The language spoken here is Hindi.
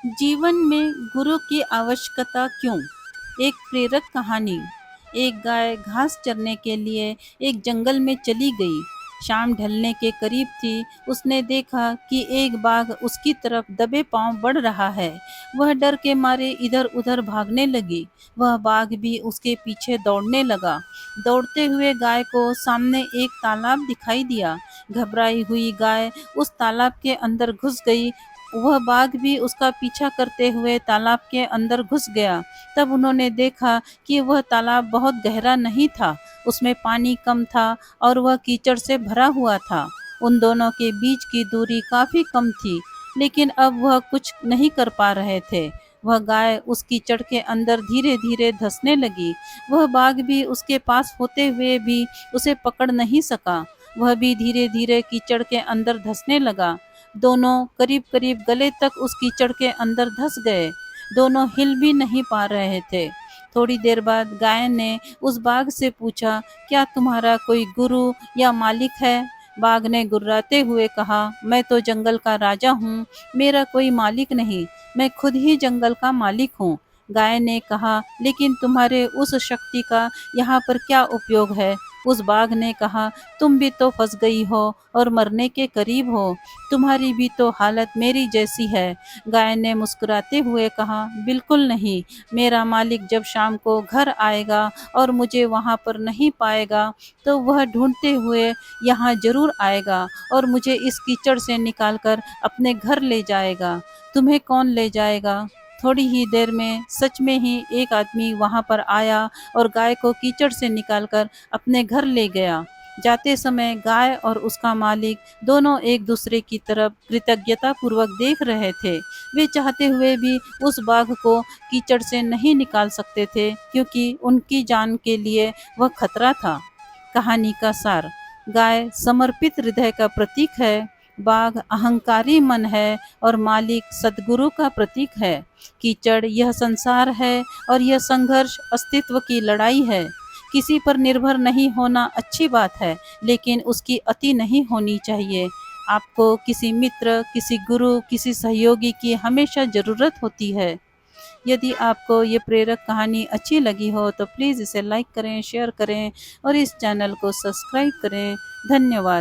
जीवन में गुरु की आवश्यकता क्यों? एक प्रेरक कहानी। एक गाय घास चरने के लिए एक जंगल में चली गई। शाम ढलने के करीब थी। उसने देखा कि एक बाघ उसकी तरफ दबे पांव बढ़ रहा है। वह डर के मारे इधर उधर भागने लगी। वह बाघ भी उसके पीछे दौड़ने लगा। दौड़ते हुए गाय को सामने एक तालाब दिखाई दिया। घबराई हुई गाय उस तालाब के अंदर घुस गई। वह बाघ भी उसका पीछा करते हुए तालाब के अंदर घुस गया। तब उन्होंने देखा कि वह तालाब बहुत गहरा नहीं था, उसमें पानी कम था और वह कीचड़ से भरा हुआ था। उन दोनों के बीच की दूरी काफ़ी कम थी, लेकिन अब वह कुछ नहीं कर पा रहे थे। वह गाय उस कीचड़ के अंदर धीरे धीरे धंसने लगी। वह बाघ भी उसके पास होते हुए भी उसे पकड़ नहीं सका। वह भी धीरे धीरे कीचड़ के अंदर धंसने लगा। दोनों करीब करीब गले तक उस कीचड़ के अंदर धंस गए। दोनों हिल भी नहीं पा रहे थे। थोड़ी देर बाद गाय ने उस बाघ से पूछा, क्या तुम्हारा कोई गुरु या मालिक है? बाघ ने गुर्राते हुए कहा, मैं तो जंगल का राजा हूँ, मेरा कोई मालिक नहीं, मैं खुद ही जंगल का मालिक हूँ। गाय ने कहा, लेकिन तुम्हारे उस शक्ति का यहाँ पर क्या उपयोग है? उस बाघ ने कहा, तुम भी तो फंस गई हो और मरने के करीब हो, तुम्हारी भी तो हालत मेरी जैसी है। गाय ने मुस्कुराते हुए कहा, बिल्कुल नहीं, मेरा मालिक जब शाम को घर आएगा और मुझे वहाँ पर नहीं पाएगा, तो वह ढूंढते हुए यहाँ जरूर आएगा और मुझे इस कीचड़ से निकालकर अपने घर ले जाएगा। तुम्हें कौन ले जाएगा? थोड़ी ही देर में सच में ही एक आदमी वहाँ पर आया और गाय को कीचड़ से निकालकर अपने घर ले गया। जाते समय गाय और उसका मालिक दोनों एक दूसरे की तरफ कृतज्ञता पूर्वक देख रहे थे। वे चाहते हुए भी उस बाघ को कीचड़ से नहीं निकाल सकते थे, क्योंकि उनकी जान के लिए वह खतरा था। कहानी का सार। गाय समर्पित हृदय का प्रतीक है, बाघ अहंकारी मन है और मालिक सद्गुरु का प्रतीक है। कीचड़ यह संसार है और यह संघर्ष अस्तित्व की लड़ाई है। किसी पर निर्भर नहीं होना अच्छी बात है, लेकिन उसकी अति नहीं होनी चाहिए। आपको किसी मित्र, किसी गुरु, किसी सहयोगी की हमेशा ज़रूरत होती है। यदि आपको ये प्रेरक कहानी अच्छी लगी हो तो प्लीज़ इसे लाइक करें, शेयर करें और इस चैनल को सब्सक्राइब करें। धन्यवाद।